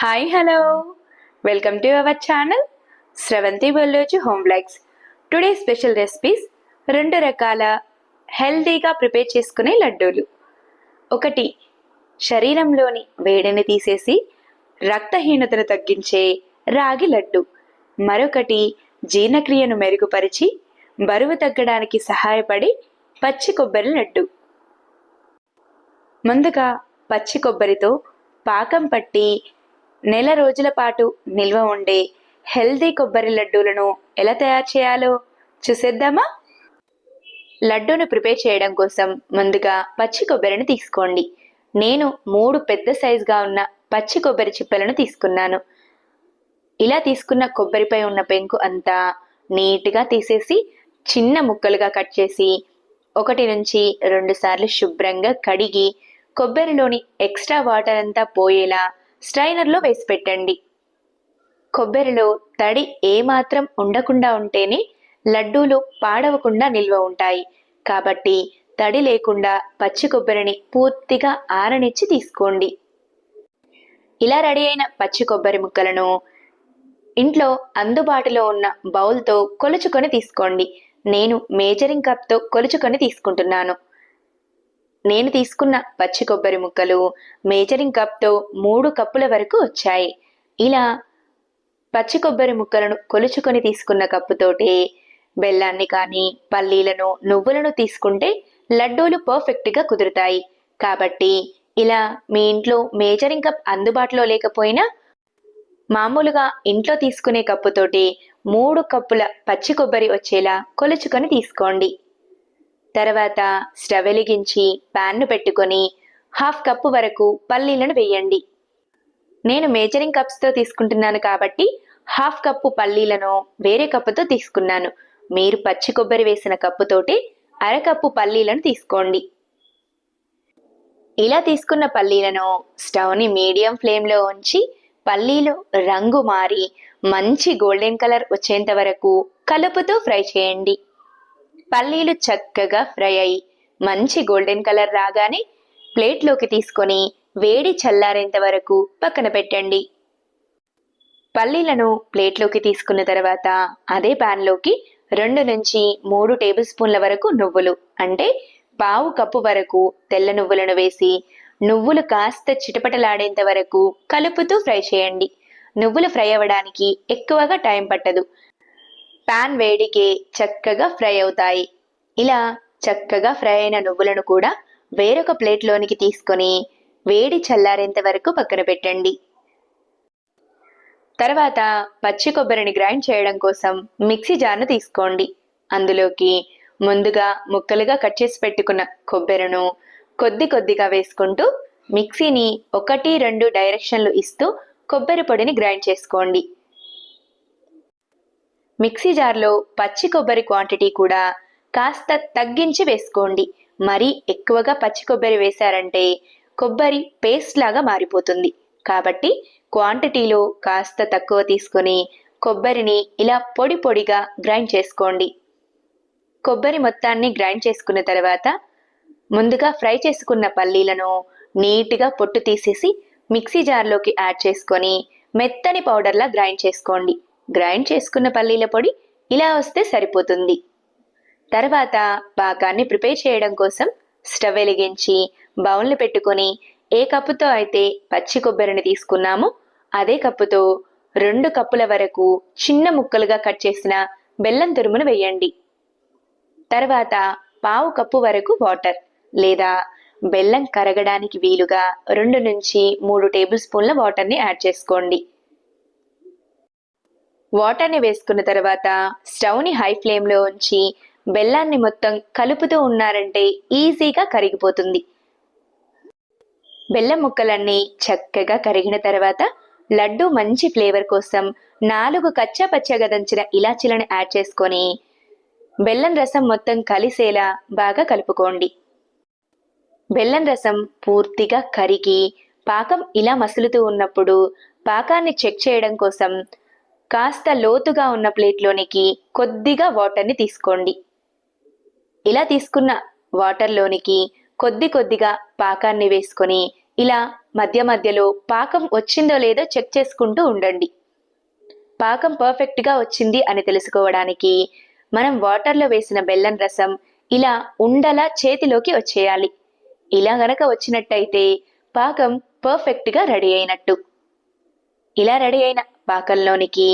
Hi hello welcome to our channel Sravanthi Bolloju home blogs. Today special recipes 2 రకాల హెల్తీగా prepare చేసుకునే లడ్డూలు. ఒకటి శరీరంలోని వేడిని తీసేసి రక్తహీనతను తగ్గించే రాగి లడ్డు. మరొకటి జీర్ణక్రియను మెరుగుపరిచి బరువు తగ్గడానికి సహాయపడి పచ్చి కొబ్బరి లడ్డు. ముందుగా పచ్చి కొబ్బరితో పాకం పట్టి నెల రోజుల పాటు నిల్వ ఉండే హెల్దీ కొబ్బరి లడ్డూలను ఎలా తయారు చేయాలో చూసేద్దామా? లడ్డూను ప్రిపేర్ చేయడం కోసం ముందుగా పచ్చి కొబ్బరిని తీసుకోండి. నేను 3 పెద్ద సైజుగా ఉన్న పచ్చి కొబ్బరి చిప్పలను తీసుకున్నాను. ఇలా తీసుకున్న కొబ్బరిపై ఉన్న పెంకు అంతా నీట్గా తీసేసి చిన్న ముక్కలుగా కట్ చేసి 1 నుంచి 2 సార్లు శుభ్రంగా కడిగి కొబ్బరిలోని ఎక్స్ట్రా వాటర్ అంతా పోయేలా స్ట్రైనర్లో వేసి పెట్టండి. కొబ్బరిలో తడి ఏమాత్రం ఉండకుండా ఉంటేనే లడ్డూలు పాడవకుండా నిల్వ ఉంటాయి. కాబట్టి తడి లేకుండా పచ్చి కొబ్బరిని పూర్తిగా ఆరనిచ్చి తీసుకోండి. ఇలా రెడీ అయిన పచ్చి కొబ్బరి ముక్కలను ఇంట్లో అందుబాటులో ఉన్న బౌల్తో కొలుచుకొని తీసుకోండి. నేను మేజరింగ్ కప్తో కొలుచుకొని తీసుకుంటున్నాను. నేను తీసుకున్న పచ్చి కొబ్బరి ముక్కలు మేజరింగ్ కప్తో 3 కప్పుల వరకు వచ్చాయి. ఇలా పచ్చి కొబ్బరి ముక్కలను కొలుచుకొని తీసుకున్న కప్పుతోటి బెల్లాన్ని కానీ పల్లీలను నువ్వులను తీసుకుంటే లడ్డూలు పర్ఫెక్ట్గా కుదురుతాయి. కాబట్టి ఇలా మీ ఇంట్లో మేజరింగ్ కప్ అందుబాటులో లేకపోయినా మామూలుగా ఇంట్లో తీసుకునే కప్పుతోటి 3 కప్పుల పచ్చి కొబ్బరి వచ్చేలా కొలుచుకొని తీసుకోండి. తర్వాత స్టవ్ వెలిగించి ప్యాన్ను పెట్టుకొని 1/2 కప్పు వరకు పల్లీలను వేయండి. నేను మేజరింగ్ కప్స్తో తీసుకుంటున్నాను కాబట్టి 1/2 కప్పు పల్లీలను వేరే కప్పుతో తీసుకున్నాను. మీరు పచ్చి కొబ్బరి వేసిన కప్పుతోటి 1/2 కప్పు పల్లీలను తీసుకోండి. ఇలా తీసుకున్న పల్లీలను స్టవ్ని మీడియం ఫ్లేమ్లో ఉంచి పల్లీలు రంగు మారి మంచి గోల్డెన్ కలర్ వచ్చేంత వరకు కలుపుతూ ఫ్రై చేయండి. పల్లీలు చక్కగా ఫ్రై అయ్యి మంచి గోల్డెన్ కలర్ రాగానే ప్లేట్లోకి తీసుకొని వేడి చల్లారేంత వరకు పక్కన పెట్టండి. పల్లీలను ప్లేట్లోకి తీసుకున్న తర్వాత అదే ప్యాన్లోకి 2 నుంచి 3 టేబుల్ స్పూన్ల వరకు నువ్వులు అంటే 1/2 కప్పు వరకు తెల్ల నువ్వులను వేసి నువ్వులు కాస్త చిటపటలాడేంత వరకు కలుపుతూ ఫ్రై చేయండి. నువ్వులు ఫ్రై అవ్వడానికి ఎక్కువగా టైం పట్టదు. పాన్ వేడికే చక్కగా ఫ్రై అవుతాయి. ఇలా చక్కగా ఫ్రై అయిన నువ్వులను కూడా వేరొక ప్లేట్లోనికి తీసుకొని వేడి చల్లారేంత వరకు పక్కన పెట్టండి. తర్వాత పచ్చి కొబ్బరిని గ్రైండ్ చేయడం కోసం మిక్సీ జార్ను తీసుకోండి. అందులోకి ముందుగా ముక్కలుగా కట్ చేసి పెట్టుకున్న కొబ్బరిను కొద్ది కొద్దిగా వేసుకుంటూ మిక్సీని 1-2 డైరెక్షన్లు ఇస్తూ కొబ్బరి పొడిని గ్రైండ్ చేసుకోండి. మిక్సీ జార్లో పచ్చి కొబ్బరి క్వాంటిటీ కూడా కాస్త తగ్గించి వేసుకోండి. మరీ ఎక్కువగా పచ్చి కొబ్బరి వేశారంటే కొబ్బరి పేస్ట్ లాగా మారిపోతుంది. కాబట్టి క్వాంటిటీలో కాస్త తక్కువ తీసుకొని కొబ్బరిని ఇలా పొడి పొడిగా గ్రైండ్ చేసుకోండి. కొబ్బరి మొత్తాన్ని గ్రైండ్ చేసుకున్న తర్వాత ముందుగా ఫ్రై చేసుకున్న పల్లీలను నీట్గా పొట్టు తీసేసి మిక్సీ జార్లోకి యాడ్ చేసుకొని మెత్తని పౌడర్లా గ్రైండ్ చేసుకోండి. గ్రైండ్ చేసుకున్న పల్లీల పొడి ఇలా వస్తే సరిపోతుంది. తర్వాత పాకాన్ని ప్రిపేర్ చేయడం కోసం స్టవ్ వెలిగించి బౌల్ని పెట్టుకొని ఏ కప్పుతో అయితే పచ్చి కొబ్బరిని తీసుకున్నామో అదే కప్పుతో 2 కప్పుల వరకు చిన్న ముక్కలుగా కట్ చేసిన బెల్లం తురుమును వేయండి. తర్వాత 1/2 కప్పు వరకు వాటర్ లేదా బెల్లం కరగడానికి వీలుగా 2 నుంచి 3 టేబుల్ స్పూన్ల వాటర్ని యాడ్ చేసుకోండి. వాటర్ని వేసుకున్న తర్వాత స్టవ్ని హై ఫ్లేమ్లో ఉంచి బెల్లాన్ని మొత్తం కలుపుతూ ఉన్నారంటే ఈజీగా కరిగిపోతుంది. బెల్లం ముక్కలన్నీ చక్కగా కరిగిన తర్వాత లడ్డు మంచి ఫ్లేవర్ కోసం 4 కచ్చా పచ్చగా దంచిన ఇలాచీలను యాడ్ చేసుకొని బెల్లం రసం మొత్తం కలిసేలా బాగా కలుపుకోండి. బెల్లం రసం పూర్తిగా కరిగి పాకం ఇలా మసులుతూ ఉన్నప్పుడు పాకాన్ని చెక్ చేయడం కోసం కాస్త లోతుగా ఉన్న ప్లేట్లోనికి కొద్దిగా వాటర్ని తీసుకోండి. ఇలా తీసుకున్న వాటర్లోనికి కొద్దిగా పాకాన్ని వేసుకొని ఇలా మధ్య మధ్యలో పాకం వచ్చిందో లేదో చెక్ చేసుకుంటూ ఉండండి. పాకం పర్ఫెక్ట్గా వచ్చింది అని తెలుసుకోవడానికి మనం వాటర్లో వేసిన బెల్లం రసం ఇలా ఉండలా చేతిలోకి వచ్చేయాలి. ఇలా గనక వచ్చినట్టయితే పాకం పర్ఫెక్ట్గా రెడీ అయినట్టు. ఇలా రెడీ అయిన పాకంలోనికి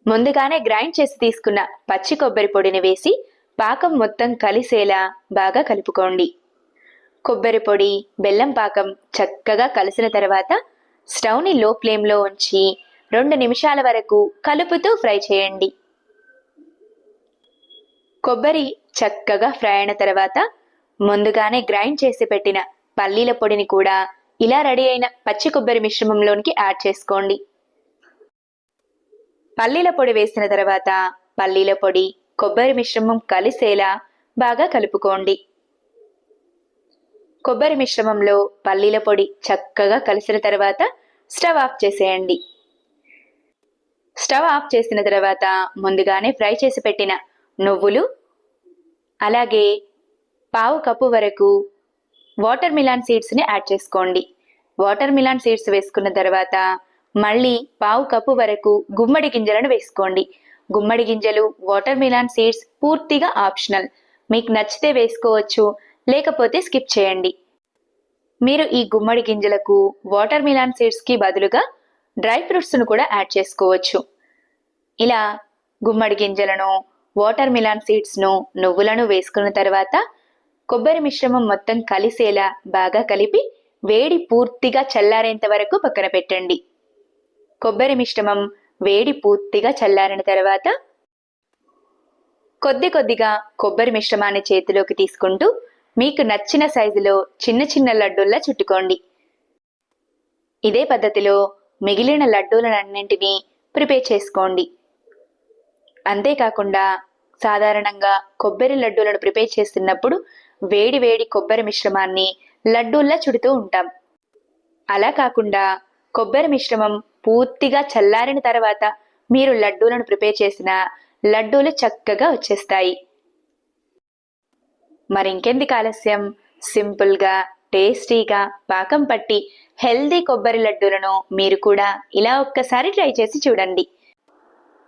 ముందుగానే గ్రైండ్ చేసి తీసుకున్న పచ్చి కొబ్బరి పొడిని వేసి పాకం మొత్తం కలిసేలా బాగా కలుపుకోండి. కొబ్బరి పొడి, బెల్లం పాకం చక్కగా కలిసిన తర్వాత స్టవ్ని లో ఫ్లేమ్లో ఉంచి 2 నిమిషాల వరకు కలుపుతూ ఫ్రై చేయండి. కొబ్బరి చక్కగా ఫ్రై అయిన తర్వాత ముందుగానే గ్రైండ్ చేసి పెట్టిన పల్లీల పొడిని కూడా ఇలా రెడీ అయిన పచ్చి కొబ్బరి మిశ్రమంలోనికి యాడ్ చేసుకోండి. పల్లీల పొడి వేసిన తర్వాత పల్లీల పొడి, కొబ్బరి మిశ్రమం కలిసేలా బాగా కలుపుకోండి. కొబ్బరి మిశ్రమంలో పల్లీల పొడి చక్కగా కలిసిన తర్వాత స్టవ్ ఆఫ్ చేసేయండి. స్టవ్ ఆఫ్ చేసిన తర్వాత ముందుగానే ఫ్రై చేసి పెట్టిన నువ్వులు, అలాగే పావు కప్పు వరకు వాటర్ మిలాన్ సీడ్స్ని యాడ్ చేసుకోండి. వాటర్ మిలాన్ సీడ్స్ వేసుకున్న తర్వాత మళ్ళీ పావు కప్పు వరకు గుమ్మడి గింజలను వేసుకోండి. గుమ్మడి గింజలు, వాటర్ మిలాన్ సీడ్స్ పూర్తిగా ఆప్షనల్. మీకు నచ్చితే వేసుకోవచ్చు, లేకపోతే స్కిప్ చేయండి. మీరు ఈ గుమ్మడి గింజలకు వాటర్ మిలాన్ సీడ్స్కి బదులుగా డ్రై ఫ్రూట్స్ను కూడా యాడ్ చేసుకోవచ్చు. ఇలా గుమ్మడి గింజలను, వాటర్ మిలాన్ సీడ్స్ను, నువ్వులను వేసుకున్న తర్వాత కొబ్బరి మిశ్రమం మొత్తం కలిసేలా బాగా కలిపి వేడి పూర్తిగా చల్లారేంత వరకు పక్కన పెట్టండి. కొబ్బరి మిశ్రమం వేడి పూర్తిగా చల్లారిన తర్వాత కొద్ది కొద్దిగా కొబ్బరి మిశ్రమాన్ని చేతిలోకి తీసుకుంటూ మీకు నచ్చిన సైజులో చిన్న చిన్న లడ్డూల్లా చుట్టుకోండి. ఇదే పద్ధతిలో మిగిలిన లడ్డూలన్నింటినీ ప్రిపేర్ చేసుకోండి. అంతేకాకుండా సాధారణంగా కొబ్బరి లడ్డూలను ప్రిపేర్ చేస్తున్నప్పుడు వేడి వేడి కొబ్బరి మిశ్రమాన్ని లడ్డూల్లా చుడుతూ ఉంటాం. అలా కాకుండా కొబ్బరి మిశ్రమం పూర్తిగా చల్లారిన తర్వాత మీరు లడ్డూలను ప్రిపేర్ చేసిన లడ్డూలు చక్కగా వచ్చేస్తాయి. మరింకెందుకు ఆలస్యం, సింపుల్గా టేస్టీగా పాకం పట్టి హెల్దీ కొబ్బరి లడ్డూలను మీరు కూడా ఇలా ఒక్కసారి ట్రై చేసి చూడండి.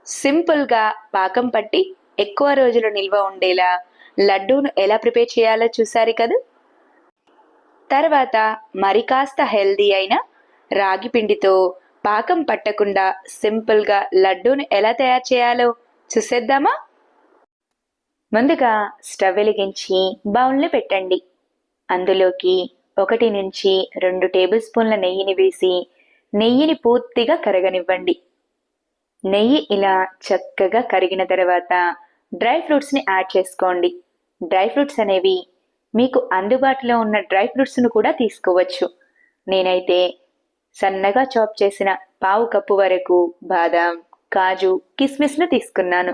సింపుల్గా పాకం పట్టి ఎక్కువ రోజులు నిల్వ ఉండేలా లడ్డూను ఎలా ప్రిపేర్ చేయాలో చూసారు కదా. తర్వాత మరి కాస్త హెల్దీ అయిన రాగి పిండితో పాకం పట్టకుండా సింపుల్గా లడ్డూను ఎలా తయారు చేయాలో చూసేద్దామా. ముందుగా స్టవ్ వెలిగించి బౌల్ని పెట్టండి. అందులోకి 1 నుంచి 2 టేబుల్ స్పూన్ల నెయ్యిని వేసి నెయ్యిని పూర్తిగా కరగనివ్వండి. నెయ్యి ఇలా చక్కగా కరిగిన తర్వాత డ్రై ఫ్రూట్స్ని యాడ్ చేసుకోండి. డ్రై ఫ్రూట్స్ అనేవి మీకు అందుబాటులో ఉన్న డ్రై ఫ్రూట్స్ను కూడా తీసుకోవచ్చు. నేనైతే సన్నగా చాప్ చేసిన పావు కప్పు వరకు బాదాం, కాజు, కిస్మిస్ను తీసుకున్నాను.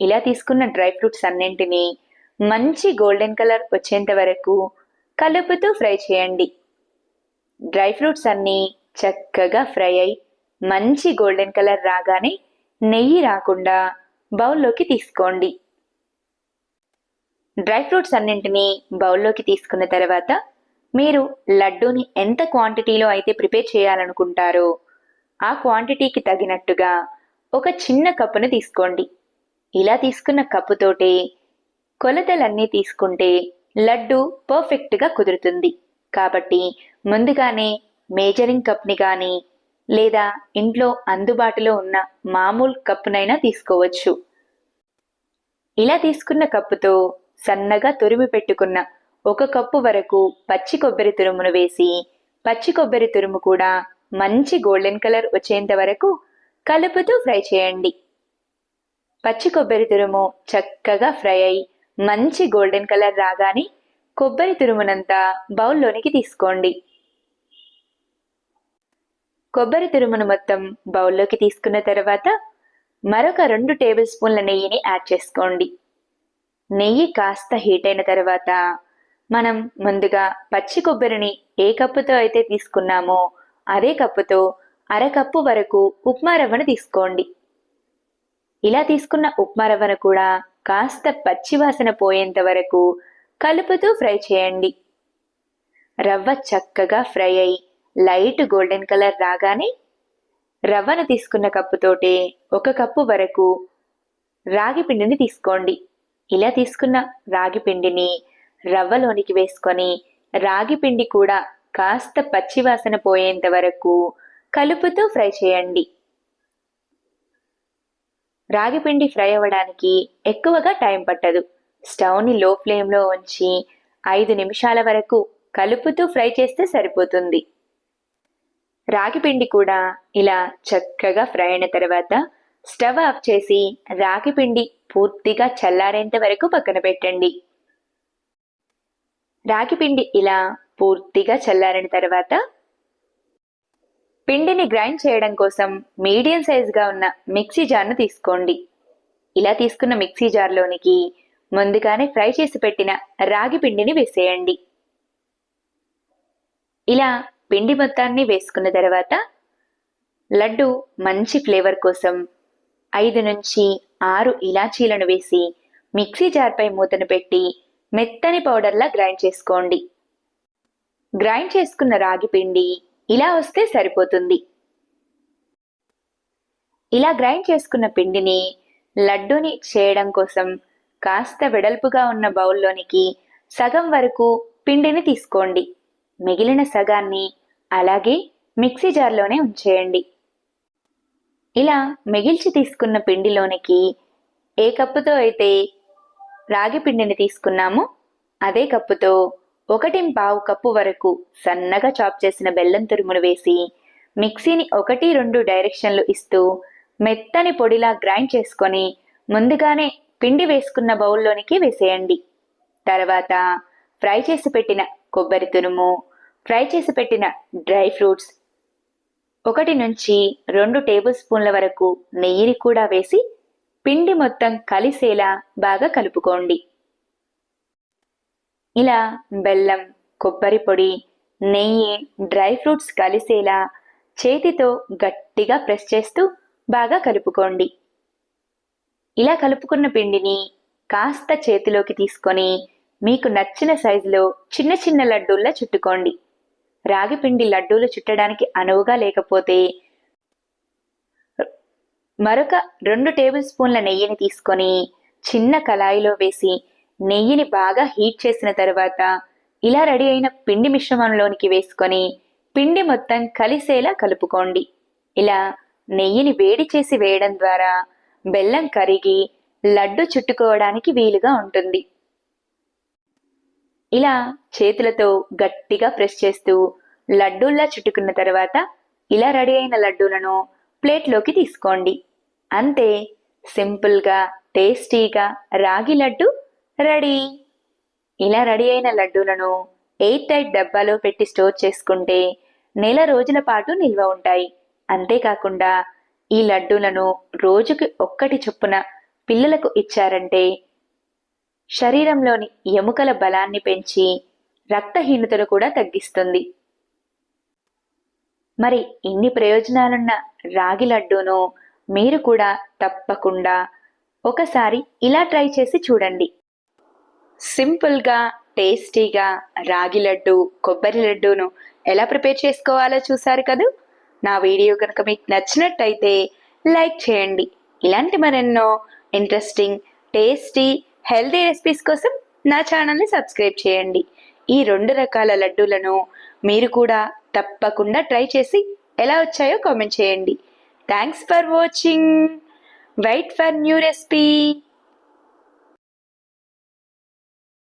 ఇలా తీసుకున్న డ్రై ఫ్రూట్స్ అన్నింటినీ మంచి గోల్డెన్ కలర్ వచ్చేంత వరకు కలుపుతూ ఫ్రై చేయండి. డ్రై ఫ్రూట్స్ అన్నీ చక్కగా ఫ్రై అయి మంచి గోల్డెన్ కలర్ రాగానే నెయ్యి రాకుండా బౌల్లోకి తీసుకోండి. డ్రై ఫ్రూట్స్ అన్నింటినీ బౌల్లోకి తీసుకున్న తర్వాత మీరు లడ్డూని ఎంత క్వాంటిటీలో అయితే ప్రిపేర్ చేయాలనుకుంటారో ఆ క్వాంటిటీకి తగినట్టుగా ఒక చిన్న కప్పును తీసుకోండి. ఇలా తీసుకున్న కప్పుతోటే కొలతలన్నీ తీసుకుంటే లడ్డు పర్ఫెక్ట్గా కుదురుతుంది. కాబట్టి ముందుగానే మేజరింగ్ కప్ని కానీ లేదా ఇంట్లో అందుబాటులో ఉన్న మామూలు కప్పునైనా తీసుకోవచ్చు. ఇలా తీసుకున్న కప్పుతో సన్నగా తురిమి పెట్టుకున్న 1 కప్పు వరకు పచ్చి కొబ్బరి తురుమును వేసి పచ్చి కొబ్బరి తురుము కూడా మంచి గోల్డెన్ కలర్ వచ్చేంత వరకు కలుపుతూ ఫ్రై చేయండి. పచ్చి కొబ్బరి తురుము చక్కగా ఫ్రై అయి మంచి గోల్డెన్ కలర్ రాగానే కొబ్బరి తురుమునంతా బౌల్లోనికి తీసుకోండి. కొబ్బరి తురుమును మొత్తం బౌల్లోకి తీసుకున్న తర్వాత మరొక 2 టేబుల్ స్పూన్ల నెయ్యిని యాడ్ చేసుకోండి. నెయ్యి కాస్త హీట్ అయిన తర్వాత మనం ముందుగా పచ్చి కొబ్బరిని ఏ కప్పుతో అయితే తీసుకున్నామో అదే కప్పుతో 1/2 కప్పు వరకు ఉప్మా రవ్వను తీసుకోండి. ఇలా తీసుకున్న ఉప్మా రవ్వను కూడా కాస్త పచ్చివాసన పోయేంత వరకు కలుపుతూ ఫ్రై చేయండి. రవ్వ చక్కగా ఫ్రై అయి లైట్ గోల్డెన్ కలర్ రాగానే రవ్వను తీసుకున్న కప్పుతోటే 1 కప్పు వరకు రాగి పిండిని తీసుకోండి. ఇలా తీసుకున్న రాగి పిండిని రవ్వలోనికి వేసుకొని రాగి పిండి కూడా కాస్త పచ్చివాసన పోయేంత వరకు కలుపుతూ ఫ్రై చేయండి. రాగి పిండి ఫ్రై అవ్వడానికి ఎక్కువగా టైం పట్టదు. స్టవ్ని లో ఫ్లేమ్లో ఉంచి 5 నిమిషాల వరకు కలుపుతూ ఫ్రై చేస్తే సరిపోతుంది. రాగి పిండి కూడా ఇలా చక్కగా ఫ్రై అయిన తర్వాత స్టవ్ ఆఫ్ చేసి రాగి పిండి పూర్తిగా చల్లారేంత వరకు పక్కన పెట్టండి. రాగి పిండి ఇలా పూర్తిగా చల్లారిన తర్వాత పిండిని గ్రైండ్ చేయడం కోసం మీడియం సైజుగా ఉన్న మిక్సీ జార్ను తీసుకోండి. ఇలా తీసుకున్న మిక్సీ జార్లోనికి ముందుగానే ఫ్రై చేసి పెట్టిన రాగి పిండిని వేసేయండి. ఇలా పిండి మొత్తాన్ని వేసుకున్న తర్వాత లడ్డు మంచి ఫ్లేవర్ కోసం 5 నుంచి 6 ఇలాచీలను వేసి మిక్సీ జార్పై మూతను పెట్టి మెత్తని పౌడర్లా గ్రైండ్ చేసుకోండి. గ్రైండ్ చేసుకున్న రాగి పిండి ఇలా వస్తే సరిపోతుంది. ఇలా గ్రైండ్ చేసుకున్న పిండిని లడ్డూని చేయడం కోసం కాస్త వెడల్పుగా ఉన్న బౌల్లోనికి సగం వరకు పిండిని తీసుకోండి. మిగిలిన సగాన్ని అలాగే మిక్సీ జార్లోనే ఉంచేయండి. ఇలా మిగిల్చి తీసుకున్న పిండిలోనికి ఏ కప్పుతో అయితే రాగి పిండిని తీసుకున్నామో అదే కప్పుతో 1.25 కప్పు వరకు సన్నగా చాప్ చేసిన బెల్లం తురుమును వేసి మిక్సీని 1-2 డైరెక్షన్లు ఇస్తూ మెత్తని పొడిలా గ్రైండ్ చేసుకొని ముందుగానే పిండి వేసుకున్న బౌల్లోనికి వేసేయండి. తర్వాత ఫ్రై చేసి పెట్టిన కొబ్బరి తురుము, ఫ్రై చేసి పెట్టిన డ్రై ఫ్రూట్స్, 1 నుంచి 2 టేబుల్ స్పూన్ల వరకు నెయ్యిని కూడా వేసి పిండి మొత్తం కలిసేలా బాగా కలుపుకోండి. ఇలా బెల్లం, కొబ్బరి పొడి, నెయ్యి, డ్రై ఫ్రూట్స్ కలిసేలా చేతితో గట్టిగా ప్రెస్ చేస్తూ బాగా కలుపుకోండి. ఇలా కలుపుకున్న పిండిని కాస్త చేతిలోకి తీసుకొని మీకు నచ్చిన సైజులో చిన్న చిన్న లడ్డూల్లా చుట్టుకోండి. రాగి పిండి లడ్డూలు చుట్టడానికి అనువుగా లేకపోతే మరొక 2 టేబుల్ స్పూన్ల నెయ్యిని తీసుకొని చిన్న కళాయిలో వేసి నెయ్యిని బాగా హీట్ చేసిన తర్వాత ఇలా రెడీ అయిన పిండి మిశ్రమంలోనికి వేసుకొని పిండి మొత్తం కలిసేలా కలుపుకోండి. ఇలా నెయ్యిని వేడి చేసి వేయడం ద్వారా బెల్లం కరిగి లడ్డు చుట్టుకోవడానికి వీలుగా ఉంటుంది. ఇలా చేతులతో గట్టిగా ప్రెస్ చేస్తూ లడ్డూల్లా చుట్టుకున్న తర్వాత ఇలా రెడీ అయిన లడ్డూలను ప్లేట్లోకి తీసుకోండి. అంతే, సింపుల్గా టేస్టీగా రాగి లడ్డు రెడీ. ఇలా రెడీ అయిన లడ్డూలను ఎయిర్ టైట్ డబ్బాలో పెట్టి స్టోర్ చేసుకుంటే నెల రోజుల పాటు నిల్వ ఉంటాయి. అంతేకాకుండా ఈ లడ్డూలను రోజుకి 1 చొప్పున పిల్లలకు ఇచ్చారంటే శరీరంలోని ఎముకల బలాన్ని పెంచి రక్తహీనతను కూడా తగ్గిస్తుంది. మరి ఇన్ని ప్రయోజనాలున్న రాగి లడ్డూను మీరు కూడా తప్పకుండా ఒకసారి ఇలా ట్రై చేసి చూడండి. సింపుల్గా టేస్టీగా రాగి లడ్డు, కొబ్బరి లడ్డూను ఎలా ప్రిపేర్ చేసుకోవాలో చూసారు కదూ. నా వీడియో కనుక మీకు నచ్చినట్టయితే లైక్ చేయండి. ఇలాంటి మరెన్నో ఇంట్రెస్టింగ్, టేస్టీ, హెల్తీ రెసిపీస్ కోసం నా ఛానల్ని సబ్స్క్రైబ్ చేయండి. ఈ 2 రకాల లడ్డూలను మీరు కూడా తప్పకుండా ట్రై చేసి ఎలా వచ్చాయో కామెంట్ చేయండి. Thanks for watching. Wait for new recipe.